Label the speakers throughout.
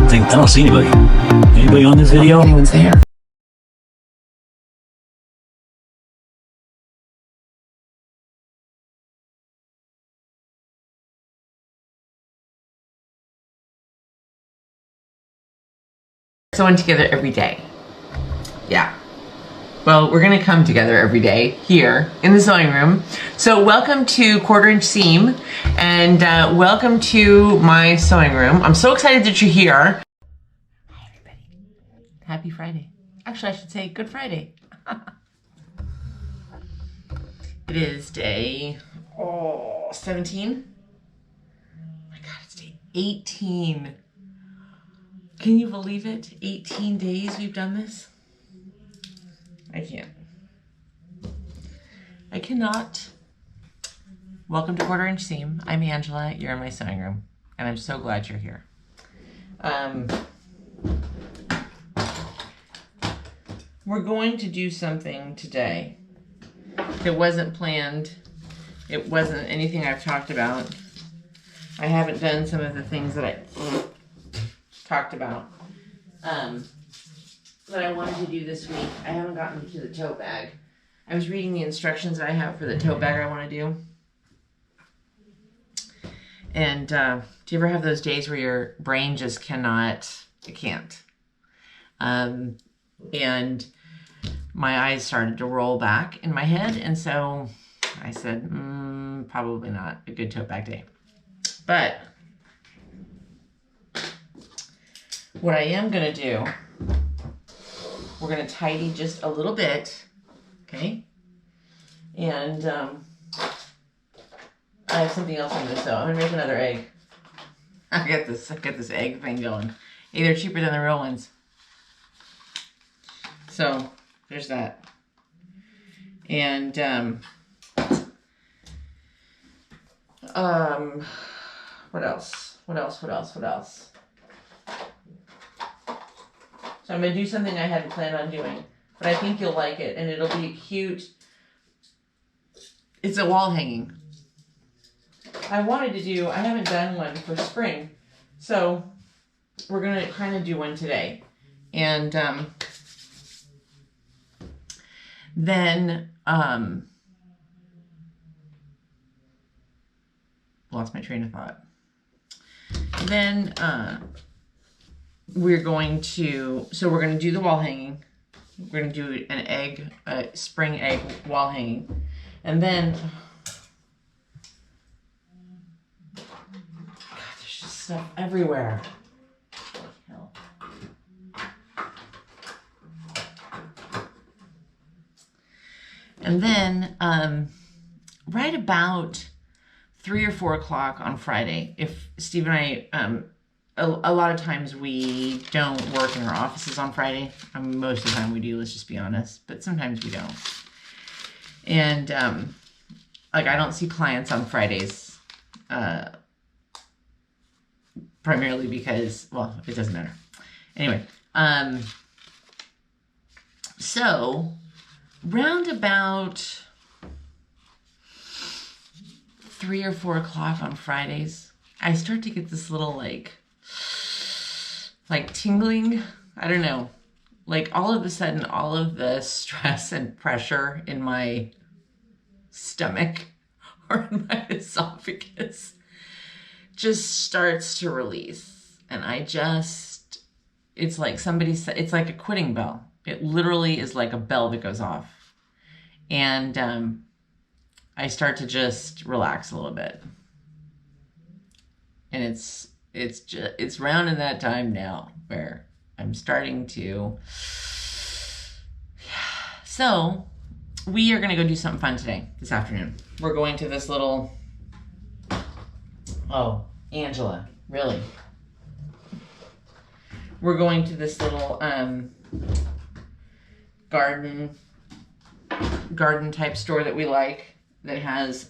Speaker 1: I don't see anybody. Anybody on this video?
Speaker 2: Anyone's there. Sewing together every day. Yeah. Well, we're gonna come together every day here in the sewing room. So welcome to 1/4 Inch Seam and welcome to my sewing room. I'm so excited that you're here. Hi everybody. Happy Friday. Actually, I should say Good Friday. It is day 17. Oh my God, it's day 18. Can you believe it? 18 days we've done this? I can't. I cannot. Welcome to 1/4 Inch Seam. I'm Angela. You're in my sewing room. And I'm so glad you're here. We're going to do something today. It wasn't planned. It wasn't anything I've talked about. I haven't done some of the things that I talked about that I wanted to do this week. I haven't gotten to the tote bag. I was reading the instructions that I have for the tote bag I want to do. And do you ever have those days where your brain just cannot, it can't? And my eyes started to roll back in my head. And so I said, probably not a good tote bag day. But what I am going to do, we're going to tidy just a little bit, okay? And I have something else I'm going to sew. I'm going to make another egg. I got this egg thing going. Hey, they're cheaper than the real ones. So, there's that. And, what else? So I'm going to do something I hadn't planned on doing, but I think you'll like it, and it'll be cute. It's a wall hanging. I haven't done one for spring, so we're going to kind of do one today. And then, lost my train of thought. Then, we're going to do the wall hanging. We're going to do an egg, a spring egg wall hanging. And then, God, there's just stuff everywhere. Hell. And then, right about 3 or 4 o'clock on Friday, if Steve and I, a lot of times we don't work in our offices on Friday. Most of the time we do, let's just be honest. But sometimes we don't. And, like, I don't see clients on Fridays, primarily because, well, it doesn't matter. Anyway, so, round about 3 or 4 o'clock on Fridays, I start to get this little, like tingling. I don't know. Like, all of a sudden, all of the stress and pressure in my stomach or in my esophagus just starts to release. And it's like somebody said, it's like a quitting bell. It literally is like a bell that goes off. And I start to just relax a little bit. And it's round in that time now where I'm starting to. So we are going to go do something fun today, this afternoon. We're going to this little, oh, Angela, really? We're going to this little garden type store that we like, that has,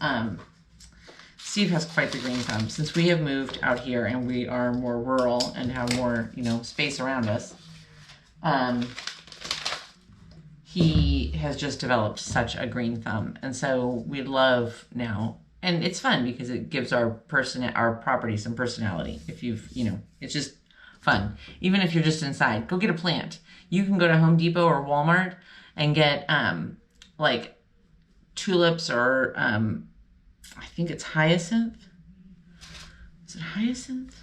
Speaker 2: Steve has quite the green thumb. Since we have moved out here and we are more rural and have more, space around us, he has just developed such a green thumb. And so we love now, and it's fun because it gives our property some personality. If you've, it's just fun. Even if you're just inside, go get a plant. You can go to Home Depot or Walmart and get like tulips or I think it's hyacinth. Is it hyacinth?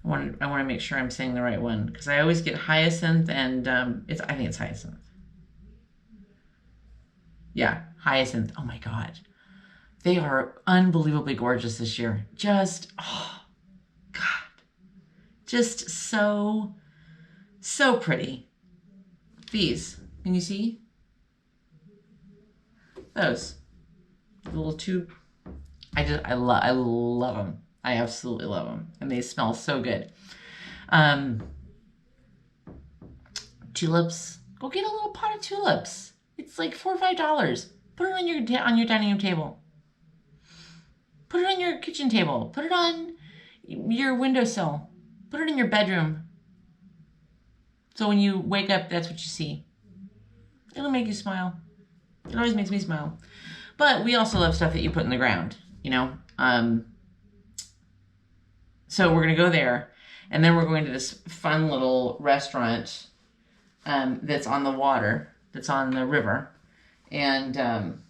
Speaker 2: I want to make sure I'm saying the right one because I always get hyacinth and I think it's hyacinth. Yeah, hyacinth. Oh my God. They are unbelievably gorgeous this year. Just, oh God. Just so pretty. These, can you see? Those. The little tube. I love them. I absolutely love them. And they smell so good. Tulips. Go get a little pot of tulips. It's like $4 or $5. Put it on your dining room table. Put it on your kitchen table. Put it on your windowsill. Put it in your bedroom. So when you wake up, that's what you see. It'll make you smile. It always makes me smile. But we also love stuff that you put in the ground, you know? So we're going to go there. And then we're going to this fun little restaurant that's on the water, that's on the river. And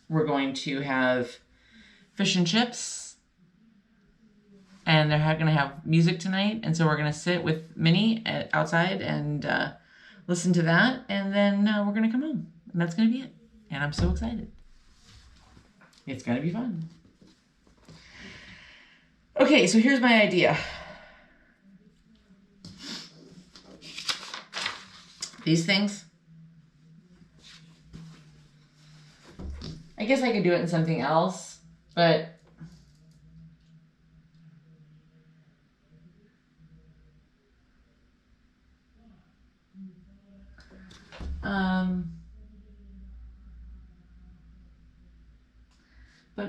Speaker 2: we're going to have fish and chips. And they're going to have music tonight. And so we're going to sit with Minnie outside and listen to that. And then we're going to come home. And that's going to be it. And I'm so excited. It's going to be fun. Okay, so here's my idea. These things. I guess I could do it in something else, but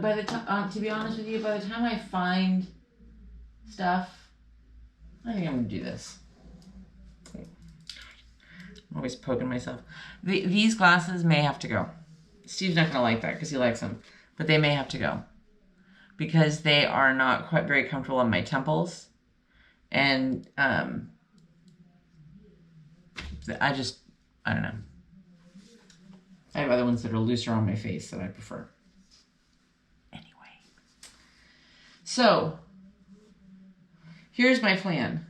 Speaker 2: by the time, to be honest with you, by the time I find stuff, I think I'm gonna do this. I'm always poking myself. These glasses may have to go. Steve's not gonna like that because he likes them, but they may have to go because they are not quite very comfortable on my temples, and I don't know. I have other ones that are looser on my face that I prefer. Anyway. So, here's my plan.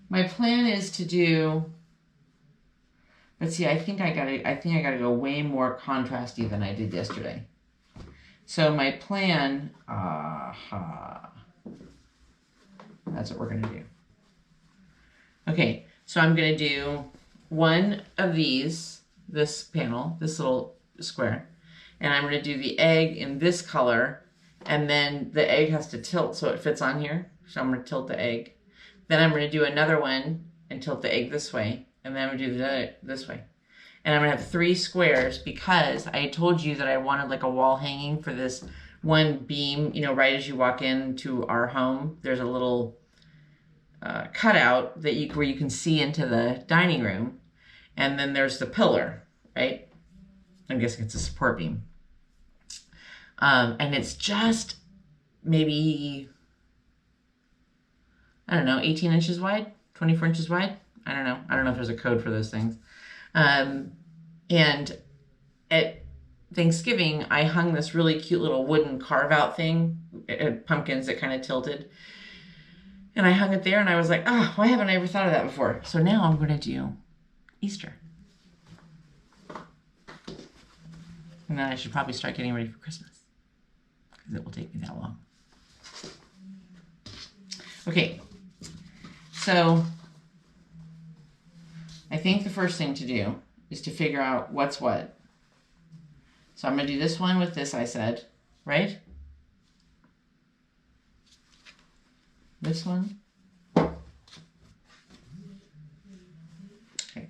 Speaker 2: My plan is to do, let's see, I think I gotta go way more contrasty than I did yesterday. So my plan, that's what we're gonna do. Okay, so I'm gonna do one of these, this panel, this little square, and I'm gonna do the egg in this color, and then the egg has to tilt so it fits on here. So I'm gonna tilt the egg. Then I'm gonna do another one and tilt the egg this way, and then I'm gonna do the this way. And I'm gonna have 3 squares because I told you that I wanted like a wall hanging for this one beam, you know, right as you walk into our home, there's a little cutout that where you can see into the dining room. And then there's the pillar, right? I'm guessing it's a support beam. And it's just maybe, I don't know, 18 inches wide, 24 inches wide. I don't know. I don't know if there's a code for those things. And at Thanksgiving, I hung this really cute little wooden carve out thing. It had pumpkins that kind of tilted. And I hung it there and I was like, oh, why haven't I ever thought of that before? So now I'm going to do Easter. And then I should probably start getting ready for Christmas because it will take me that long. Okay, so I think the first thing to do is to figure out what's what. So I'm going to do this one with this, I said, right? This one. Okay,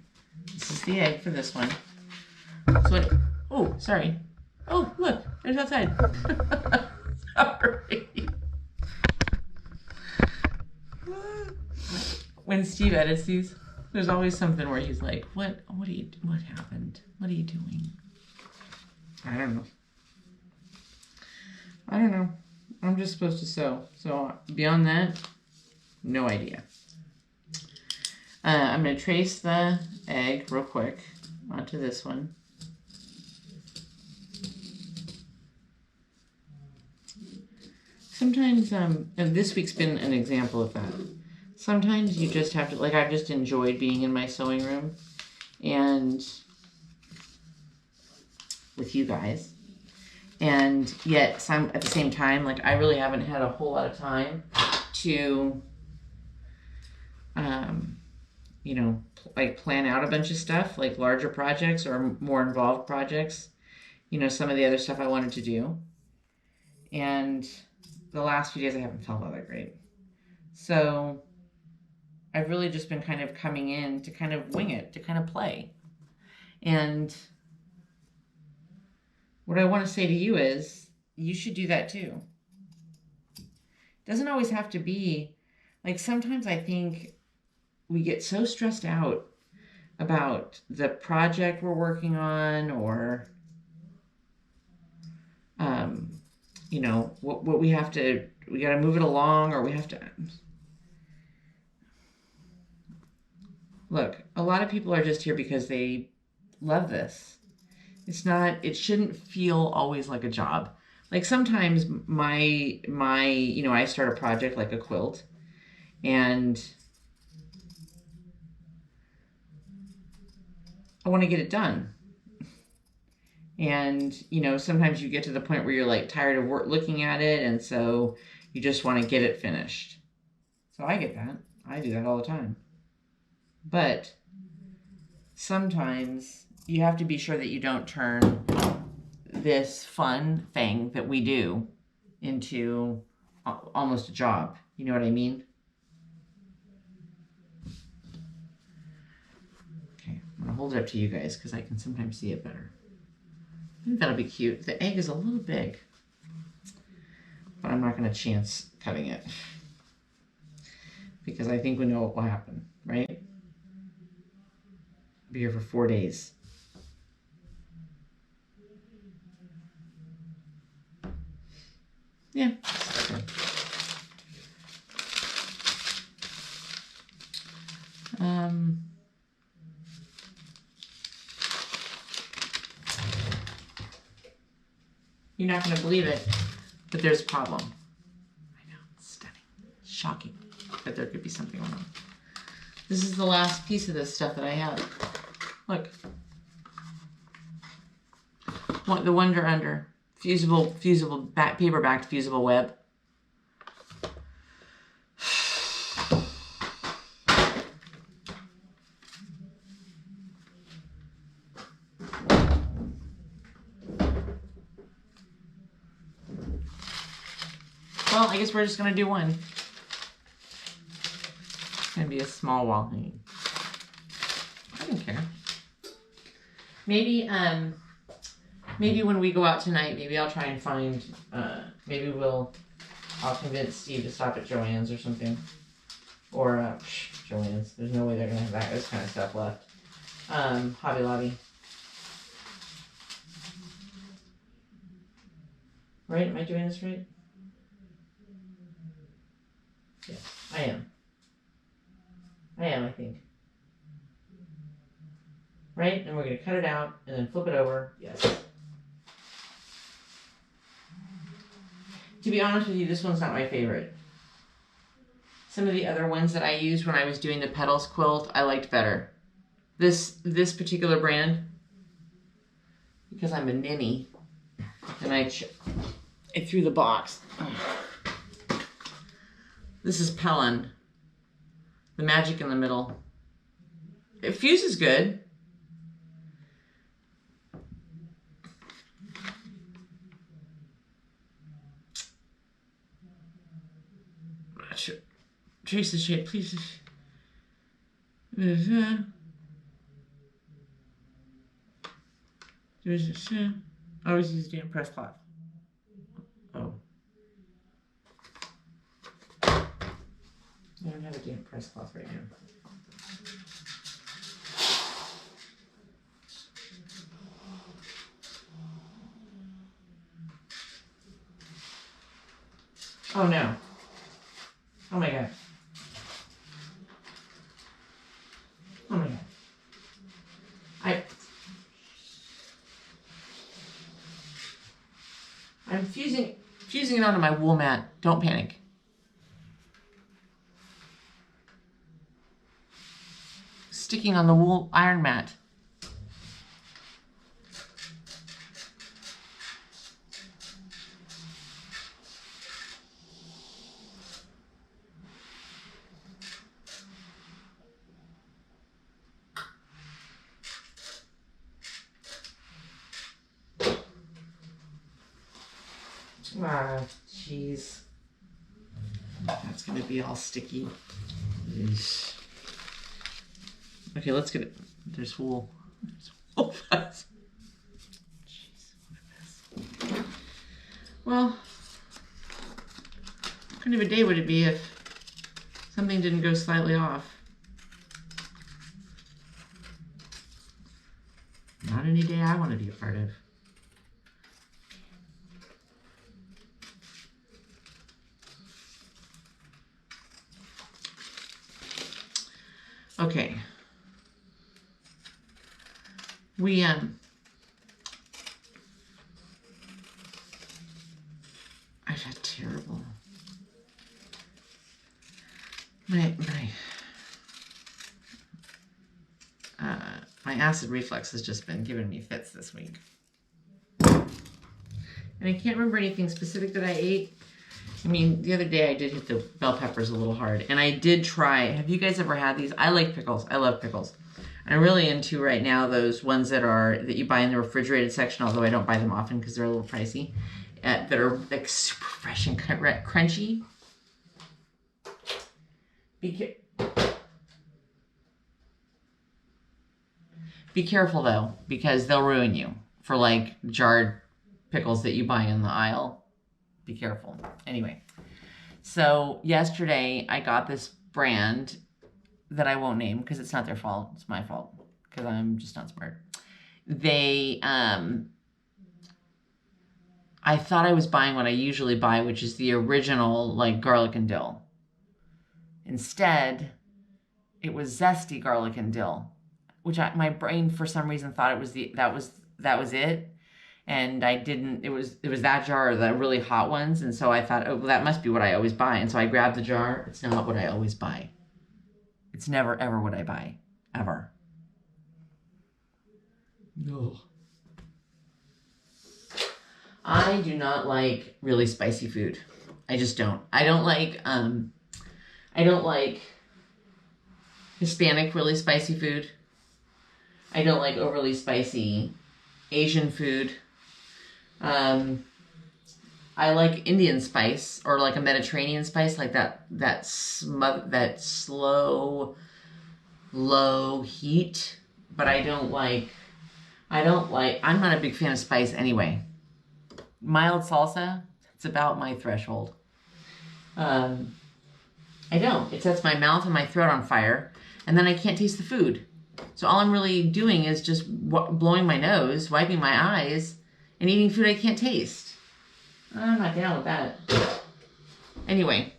Speaker 2: this is the egg for this one. So what, oh, sorry. Oh, look, there's outside. Sorry. When Steve edits these, there's always something where he's like, what happened? What are you doing? I don't know. I'm just supposed to sew. So beyond that, no idea. I'm going to trace the egg real quick onto this one. Sometimes, and this week's been an example of that. Sometimes you just have to, like, I've just enjoyed being in my sewing room and with you guys. And yet, at the same time, like, I really haven't had a whole lot of time to, you know, like, plan out a bunch of stuff, like larger projects or more involved projects. You know, some of the other stuff I wanted to do. And the last few days I haven't felt all that great. So I've really just been kind of coming in to kind of wing it, to kind of play. And what I want to say to you is, you should do that too. It doesn't always have to be, like, sometimes I think we get so stressed out about the project we're working on, or, you know, what we got to move it along, or we have to. Look, a lot of people are just here because they love this. It shouldn't feel always like a job. Like, sometimes my, you know, I start a project like a quilt, and I want to get it done. And, you know, sometimes you get to the point where you're like tired of looking at it, and so you just want to get it finished. So I get that. I do that all the time. But sometimes you have to be sure that you don't turn this fun thing that we do into almost a job. You know what I mean? Okay, I'm going to hold it up to you guys because I can sometimes see it better. I think that'll be cute. The egg is a little big, but I'm not going to chance cutting it because I think we know what will happen, right? Be here for 4 days. Yeah. Okay. You're not going to believe it, but there's a problem. I know, it's stunning, shocking, but there could be something wrong. This is the last piece of this stuff that I have. Look. The Wonder Under. Fusible paperback fusible web. Well, I guess we're just going to do one. It's going to be a small wall hanging. I don't care. Maybe when we go out tonight, maybe I'll try and find, I'll convince Steve to stop at Joann's or something. Or, Joann's. There's no way they're going to have this kind of stuff left. Hobby Lobby. Right? Am I doing this right? Yes, I am. I think. Right? And we're going to cut it out and then flip it over. Yes. To be honest with you, this one's not my favorite. Some of the other ones that I used when I was doing the Petals quilt, I liked better. This particular brand, because I'm a ninny, and I threw the box. This is Pellon. The magic in the middle. It fuses good. Trace the shape, please. Always use damp press cloth. Oh. I don't have a damp press cloth right now. Oh no. Oh my God. Oh my God. I'm fusing it onto my wool mat. Don't panic. Sticking on the wool iron mat. Ah, jeez. That's gonna be all sticky. Yeesh. Okay, let's get it. There's wool. There's wool. Jeez, what a mess. Well, what kind of a day would it be if something didn't go slightly off? Not any day I want to be a part of. Okay. I've had terrible. My acid reflux has just been giving me fits this week. And I can't remember anything specific that I ate. I mean, the other day I did hit the bell peppers a little hard. And I did try. Have you guys ever had these? I like pickles. I love pickles. I'm really into right now those ones that you buy in the refrigerated section, although I don't buy them often because they're a little pricey. That are like super fresh and crunchy. Be careful though, because they'll ruin you for like jarred pickles that you buy in the aisle. Be careful. Anyway, so yesterday I got this brand that I won't name because it's not their fault. It's my fault because I'm just not smart. I thought I was buying what I usually buy, which is the original like garlic and dill. Instead, it was zesty garlic and dill, which my brain for some reason thought it was that was it. And I didn't, it was that jar, the really hot ones. And so I thought, oh, well, that must be what I always buy. And so I grabbed the jar. It's not what I always buy. It's never, ever what I buy. Ever. No. I do not like really spicy food. I just don't. I don't like Hispanic really spicy food. I don't like overly spicy Asian food. I like Indian spice or like a Mediterranean spice, like that slow, low heat. But I'm not a big fan of spice anyway. Mild salsa, it's about my threshold. I don't. It sets my mouth and my throat on fire, and then I can't taste the food. So all I'm really doing is just blowing my nose, wiping my eyes, and eating food I can't taste. I'm not down with that. Anyway,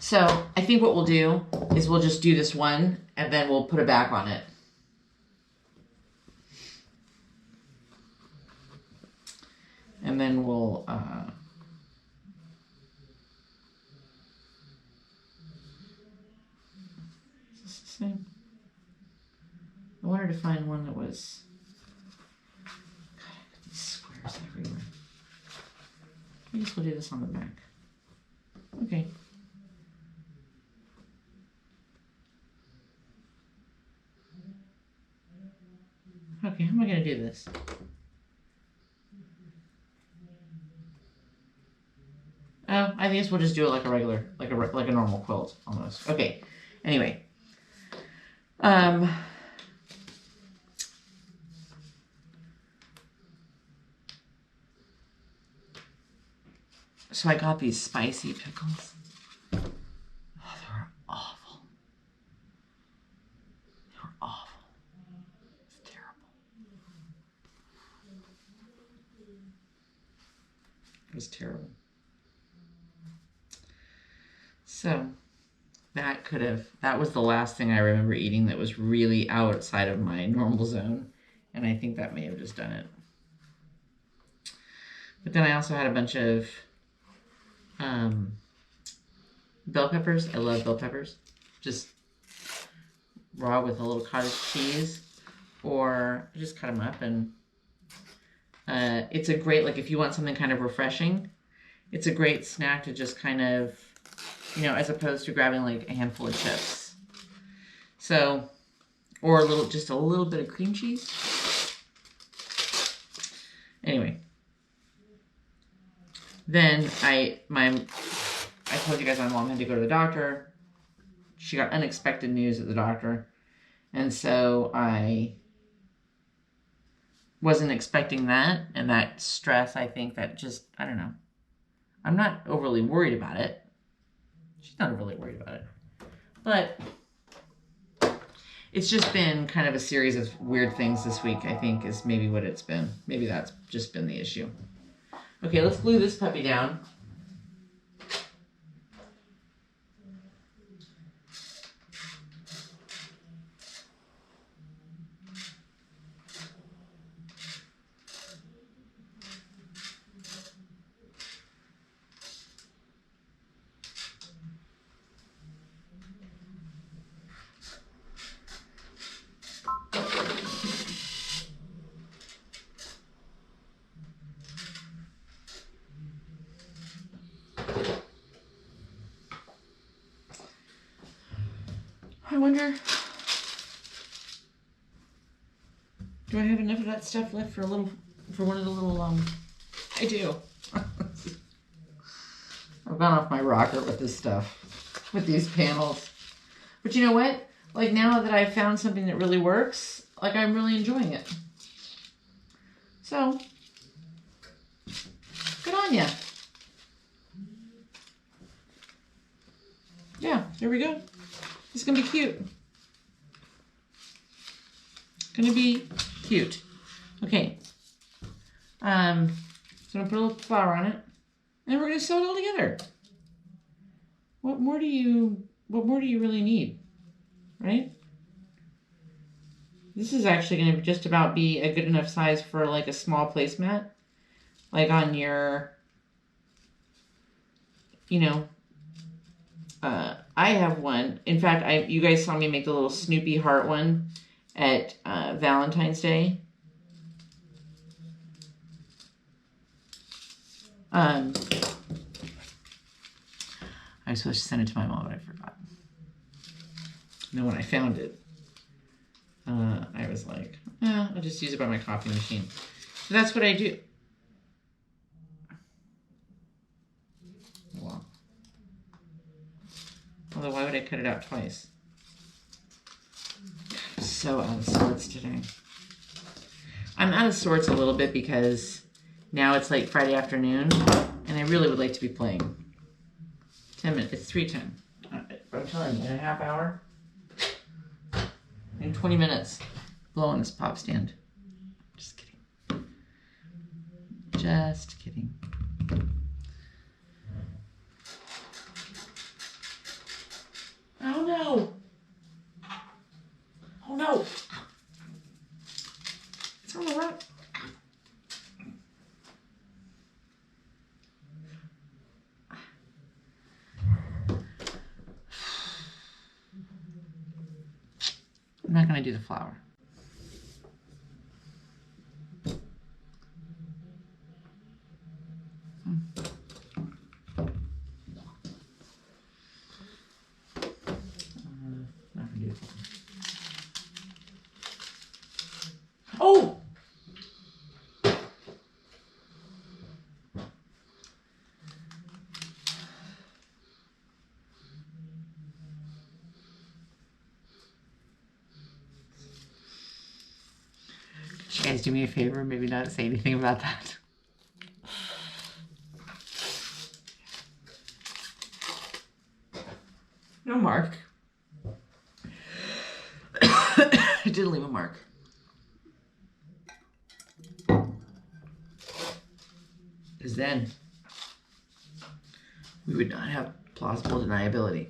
Speaker 2: so I think what we'll do is we'll just do this one, and then we'll put it back on it. And then we'll is this the same? I wanted to find one that was, God, I got these squares everywhere. I guess we'll do this on the back. Okay. Okay, how am I going to do this? Oh, I guess we'll just do it like a regular, like a normal quilt almost. Okay. Anyway. So I got these spicy pickles. Oh, they were awful. They were awful. It's terrible. It was terrible. So that was the last thing I remember eating that was really outside of my normal zone. And I think that may have just done it. But then I also had a bunch of bell peppers. I love bell peppers. Just raw with a little cottage cheese. Or just cut them up. And it's a great, like if you want something kind of refreshing, it's a great snack to just kind of, you know, as opposed to grabbing like a handful of chips. So, or just a little bit of cream cheese. Anyway, then I told you guys my mom had to go to the doctor. She got unexpected news at the doctor. And so I wasn't expecting that. And that stress, I think that just, I don't know. I'm not overly worried about it. She's not overly worried about it. But it's just been kind of a series of weird things this week, I think, is maybe what it's been. Maybe that's just been the issue. Okay, let's glue this puppy down. I wonder, do I have enough of that stuff left for one of the little, I do. I've gone off my rocker with this stuff, with these panels. But you know what? Like now that I've found something that really works, like I'm really enjoying it. So, good on ya. Yeah, there we go. It's gonna be cute. Gonna be cute. Okay. So I'm gonna put a little flour on it, and we're gonna sew it all together. What more do you really need, right? This is actually gonna just about be a good enough size for like a small placemat, like on your, you know. I have one. In fact, you guys saw me make the little Snoopy heart one at Valentine's Day. I was supposed to send it to my mom, but I forgot. And then when I found it, I was like, I'll just use it by my coffee machine. So that's what I do. Well. Although, why would I cut it out twice? I'm so out of sorts today. I'm out of sorts a little bit because now it's like Friday afternoon, and I really would like to be playing. 10 minutes. It's 3:10. I'm telling you, in a half hour, in 20 minutes, blowing this pop stand. Just kidding. Just kidding. Oh no! Oh no! It's on the rock. I'm not going to do the flour. Oh! Could you guys do me a favor? Maybe not say anything about that. No mark. I did leave a mark. Because then we would not have plausible deniability.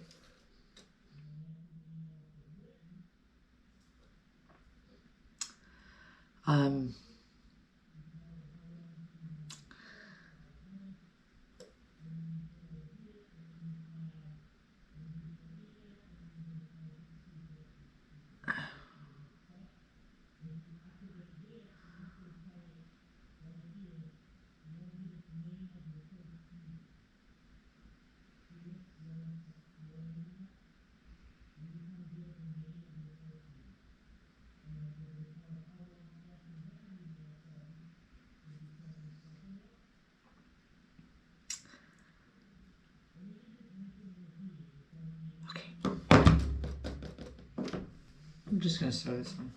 Speaker 2: I'm just gonna sew this one.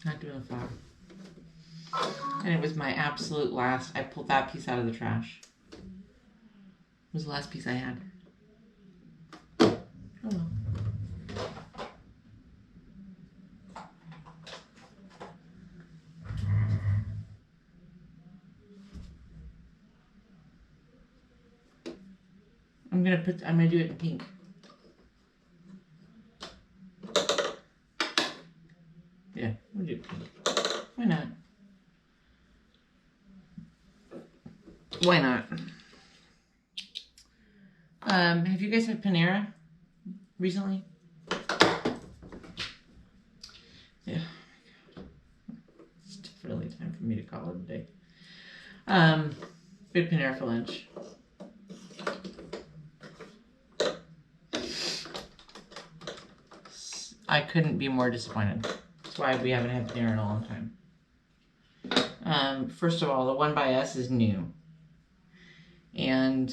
Speaker 2: Not doing a flower. And it was my absolute last. I pulled that piece out of the trash. It was the last piece I had. Oh well. I'm gonna do it in pink. Yeah, we'll do pink. Why not? Why not? Have you guys had Panera recently? Yeah. It's definitely time for me to call it a day. We had Panera for lunch. I couldn't be more disappointed. That's why we haven't had Panera in a long time. First of all, the one by us is new. And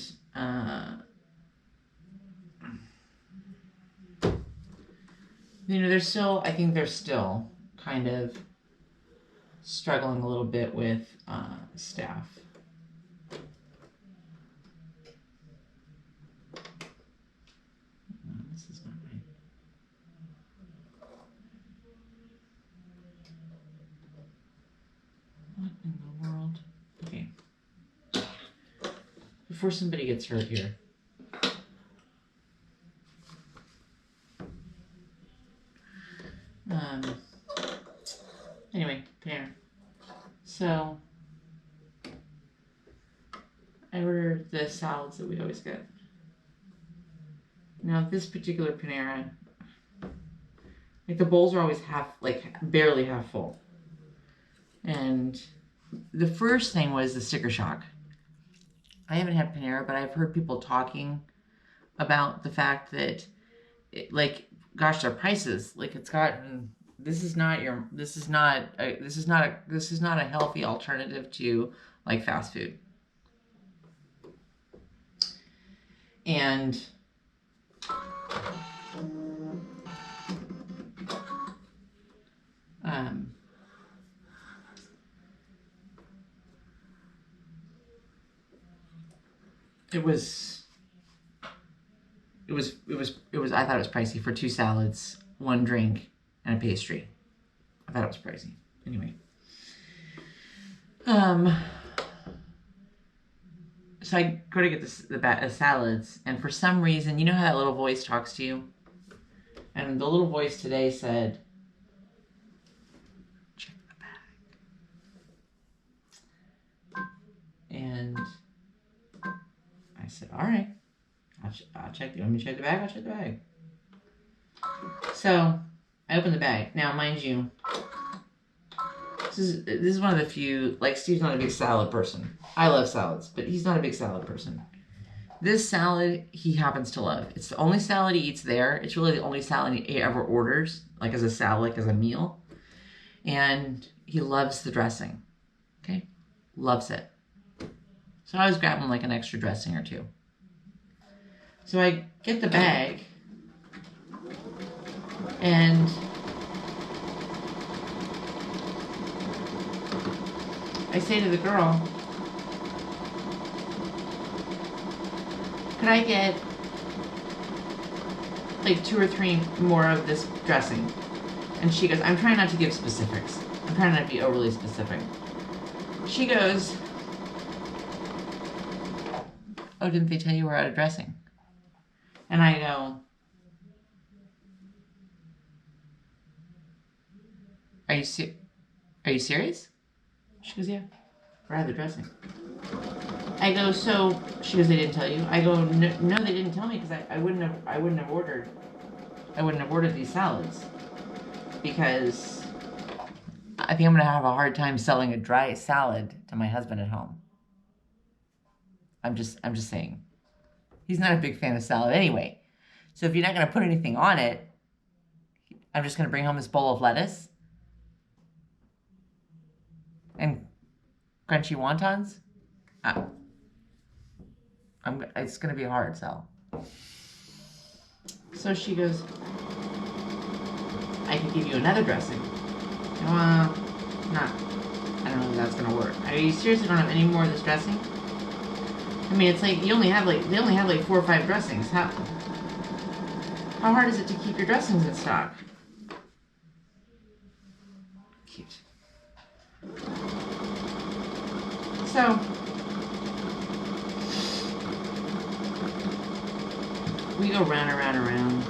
Speaker 2: you know, I think they're still kind of struggling a little bit with staff. No, this is not right. What in the world? Okay. Before somebody gets hurt here. Anyway, Panera. So, I ordered the salads that we always get. Now, this particular Panera, like the bowls are always barely half full. And the first thing was the sticker shock. I haven't had Panera, but I've heard people talking about the fact that, gosh, their prices, it's gotten. This is not a healthy alternative to fast food. And it was I thought it was pricey for 2 salads, 1 drink, and a pastry. I thought it was pricey. Anyway. So I go to get the salads, and for some reason, you know how that little voice talks to you? And the little voice today said, check the bag. And I said, all right, I'll check. You want me to check the bag? I'll check the bag. So I opened the bag. Now, mind you, this is one of the few, Steve's not a big salad person. I love salads, but he's not a big salad person. This salad he happens to love. It's the only salad he eats there. It's really the only salad he ever orders, as a salad, as a meal. And he loves the dressing. Okay? Loves it. So I was grabbing an extra dressing or 2. So I get the bag, and I say to the girl, could I get 2 or 3 more of this dressing? And she goes, I'm trying not to give specifics. I'm trying not to be overly specific. She goes, oh, didn't they tell you we're out of dressing? And I go, are you serious? She goes, yeah, we're out of the dressing. I go, so, she goes, they didn't tell you? I go, no, they didn't tell me because I wouldn't have ordered these salads because I think I'm going to have a hard time selling a dry salad to my husband at home. I'm just saying. He's not a big fan of salad anyway. So if you're not going to put anything on it, I'm just going to bring home this bowl of lettuce and crunchy wontons. It's going to be a hard sell. So she goes, I could give you another dressing. Well, I don't know if that's going to work. Are you seriously don't have any more of this dressing? I mean, it's like they only have like 4 or 5 dressings. How hard is it to keep your dressings in stock? Cute. So we go round and round and round.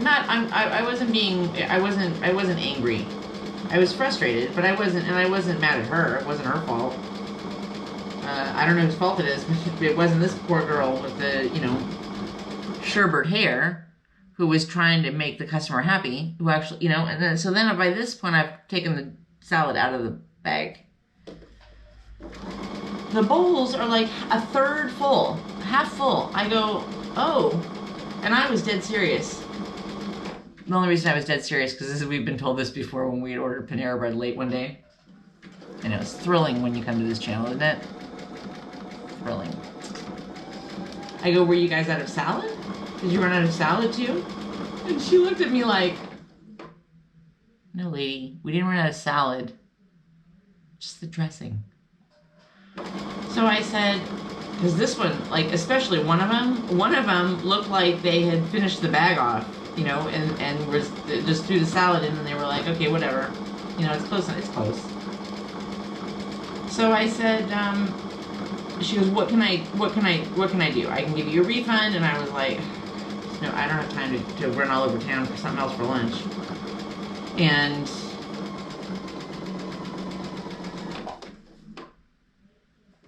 Speaker 2: I wasn't angry. I was frustrated, but I wasn't mad at her. It wasn't her fault. I don't know whose fault it is, but it wasn't this poor girl with the, sherbert hair who was trying to make the customer happy, who actually, and then by this point I've taken the salad out of the bag. The bowls are like a third full, half full. I go, oh, and I was dead serious. The only reason I was dead serious because we've been told this before when we had ordered Panera Bread late one day. And it was thrilling when you come to this channel, isn't it? Thrilling. I go, were you guys out of salad? Did you run out of salad too? And she looked at me like, no lady, we didn't run out of salad. Just the dressing. So I said, because this one, like especially one of them looked like they had finished the bag off, and was just threw the salad in, and they were like, okay, whatever, it's close, it's close. So I said, she goes, what can I do? I can give you a refund. And I was like, no, I don't have time to run all over town for something else for lunch. And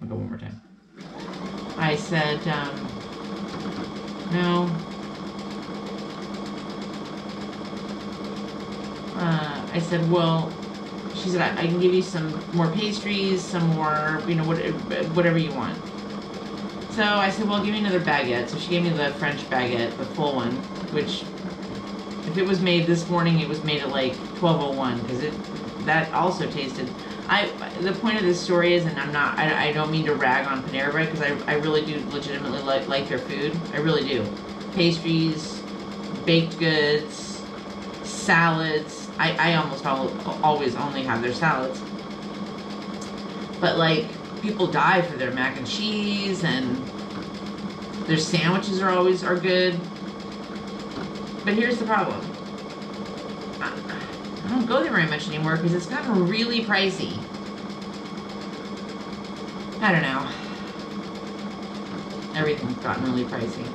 Speaker 2: I'll go one more time. I said, no. I said, well, she said, I can give you some more pastries, some more, whatever you want. So I said, well, give me another baguette. So she gave me the French baguette, the full one, which, if it was made this morning, it was made at like 12:01, because that also tasted. The point of this story is, and I don't mean to rag on Panera Bread, because I really do legitimately like their food. I really do. Pastries, baked goods, salads. I almost always only have their salads. But like, people die for their mac and cheese, and their sandwiches are good. But here's the problem. I don't go there very much anymore because it's gotten really pricey. I don't know. Everything's gotten really pricey.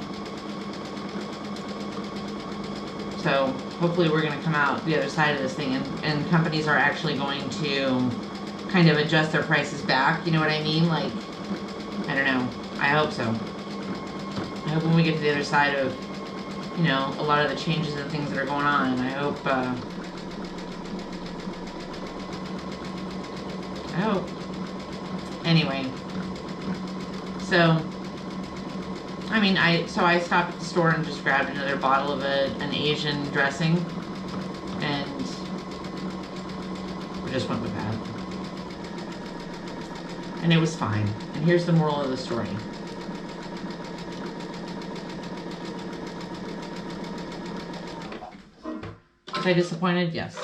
Speaker 2: So hopefully we're going to come out the other side of this thing, and companies are actually going to kind of adjust their prices back. You know what I mean? Like, I don't know. I hope so. I hope when we get to the other side of, a lot of the changes and things that are going on, I hope, anyway, so, I stopped at the store and just grabbed another bottle of an Asian dressing, and we just went with that. And it was fine. And here's the moral of the story. Was I disappointed? Yes.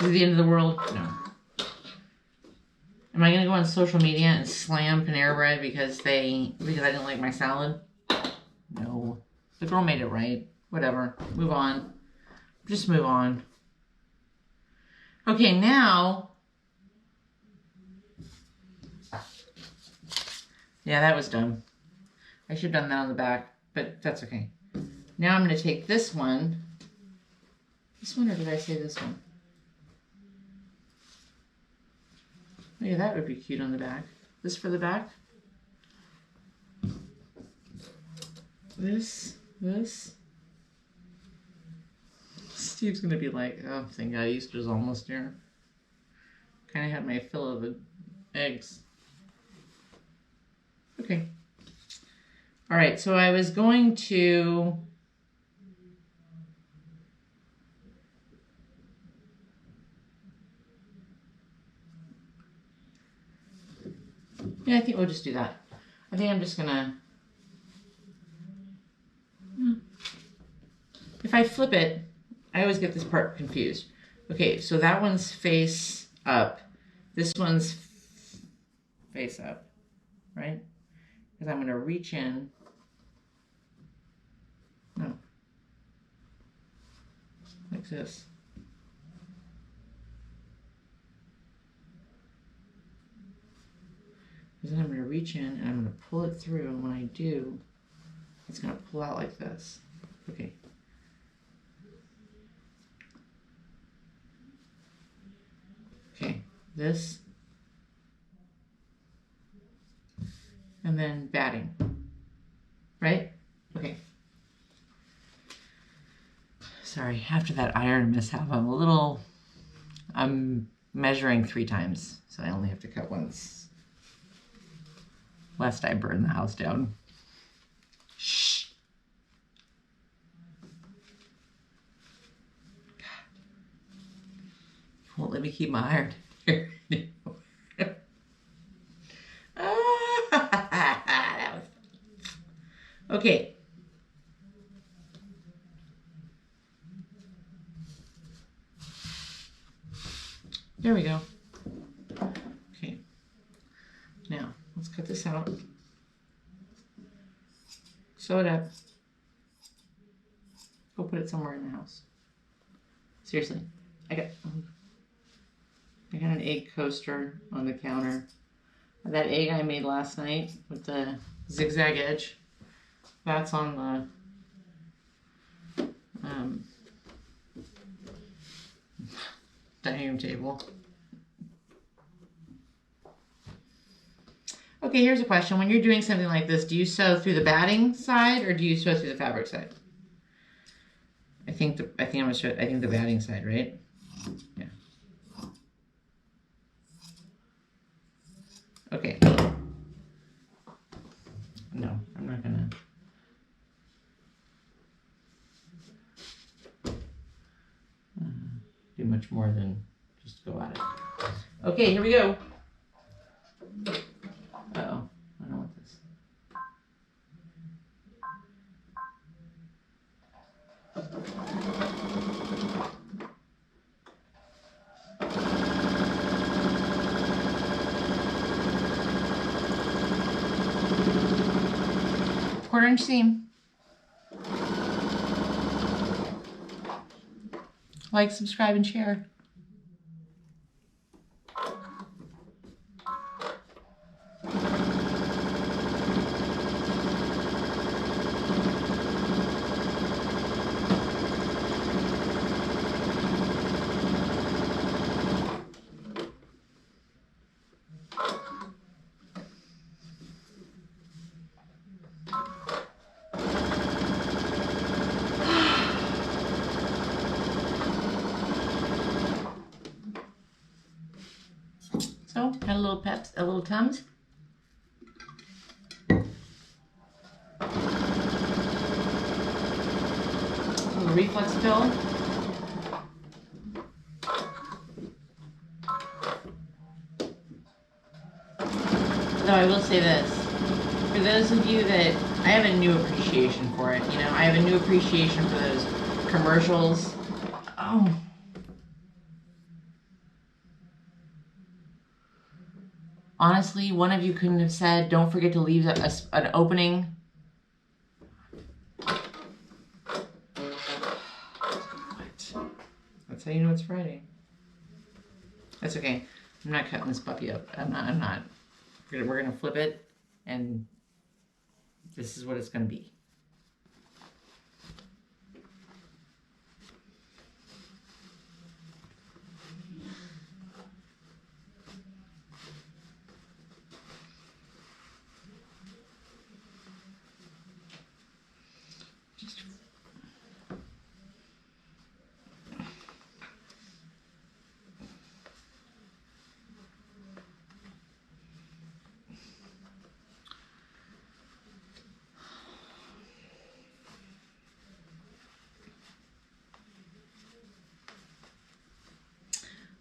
Speaker 2: Is it the end of the world? No. Am I going to go on social media and slam Panera Bread because I didn't like my salad? No. The girl made it right. Whatever. Move on. Just move on. Okay, now... Yeah, that was dumb. I should have done that on the back, but that's okay. Now I'm going to take this one. This one, or did I say this one? Oh, yeah, that would be cute on the back. This for the back. This. Steve's going to be like, oh, thank God Easter's almost here. Kind of had my fill of the eggs. Okay. All right, so I was going to... Yeah, I think we'll just do that. I think I'm just gonna... If I flip it, I always get this part confused. Okay, so that one's face up. This one's face up, right? Because I'm gonna reach in. No. Like this. Then I'm going to reach in and I'm going to pull it through, and when I do, it's going to pull out like this. Okay. Okay, this, and then batting, right? Okay. Sorry, after that iron mishap, I'm measuring 3 times, so I only have to cut once. Lest I burn the house down. Shh. God. Won't let me keep my iron here. That was... Okay. There we go. Okay. Now, let's cut this out. Sew it up. Go put it somewhere in the house. Seriously. I got an egg coaster on the counter. That egg I made last night with the zigzag edge, that's on the dining room table. Okay, here's a question. When you're doing something like this, do you sew through the batting side or do you sew through the fabric side? I think the batting side, right? Yeah. Okay. No, I'm not gonna. Do much more than just go at it. Okay, here we go. Uh-oh, I don't want this. Quarter-inch seam. Like, subscribe, and share. So, got a little peps, a little Tums. A little reflex fill. Though I will say this, for those of you that, I have a new appreciation for it, you know, I have a new appreciation for those commercials. Oh. Honestly, one of you couldn't have said, don't forget to leave an opening. What? That's how you know it's Friday. That's okay. I'm not cutting this puppy up. I'm not. We're gonna flip it and this is what it's going to be.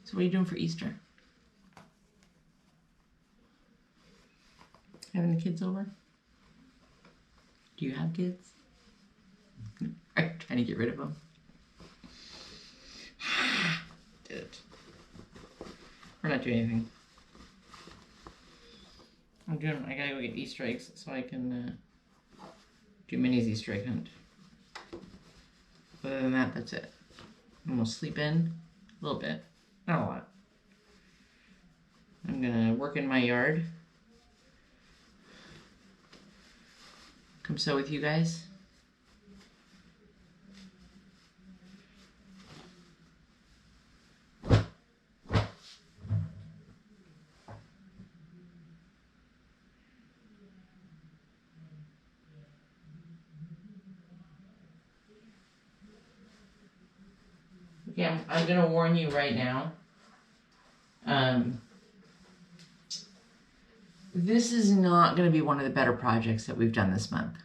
Speaker 2: So what are you doing for Easter? Having the kids over? Do you have kids? Are you trying to get rid of them? Did it. We're not doing anything. I gotta go get Easter eggs so I can do Minnie's Easter egg hunt. Other than that, that's it. I'm gonna sleep in a little bit. Not a lot. I'm gonna work in my yard. Come sew with you guys. Yeah, I'm gonna warn you right now. This is not gonna be one of the better projects that we've done this month.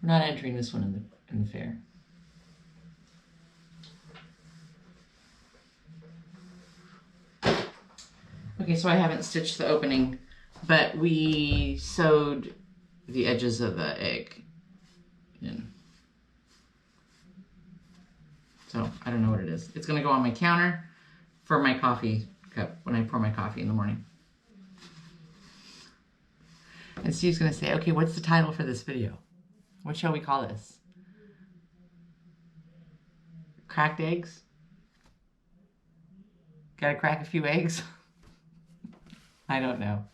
Speaker 2: We're not entering this one in the fair. Okay, so I haven't stitched the opening, but we sewed the edges of the egg in. So I don't know what it is. It's gonna go on my counter for my coffee cup when I pour my coffee in the morning. And Steve's gonna say, okay, what's the title for this video? What shall we call this? Cracked eggs? Gotta crack a few eggs? I don't know.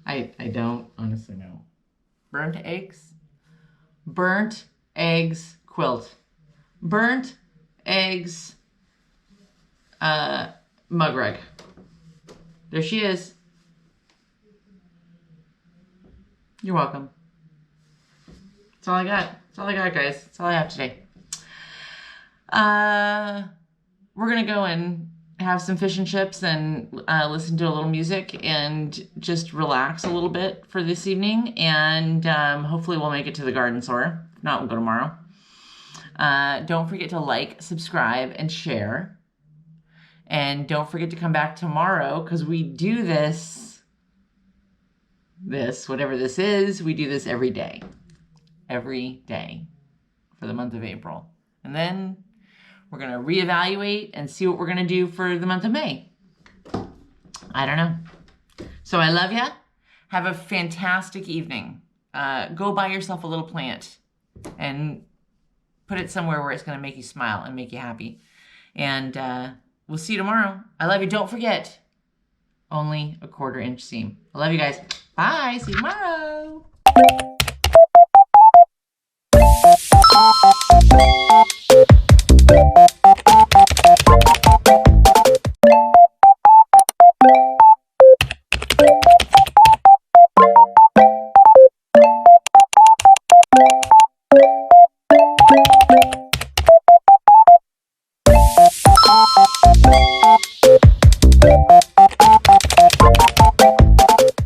Speaker 2: I don't honestly know. Burnt eggs? Burnt eggs quilt. Burnt eggs mug rug. There she is. You're welcome. That's all I got. That's all I got, guys. That's all I have today. We're gonna go and have some fish and chips and listen to a little music and just relax a little bit for this evening. And hopefully we'll make it to the garden store. If not, we'll go tomorrow. Don't forget to like, subscribe, and share. And don't forget to come back tomorrow because we do this, whatever this is, we do this every day. Every day for the month of April. And then we're going to reevaluate and see what we're going to do for the month of May. I don't know. So I love ya. Have a fantastic evening. Go buy yourself a little plant and put it somewhere where it's going to make you smile and make you happy. And we'll see you tomorrow. I love you. Don't forget, only a 1/4 inch seam. I love you guys. Bye. See you tomorrow.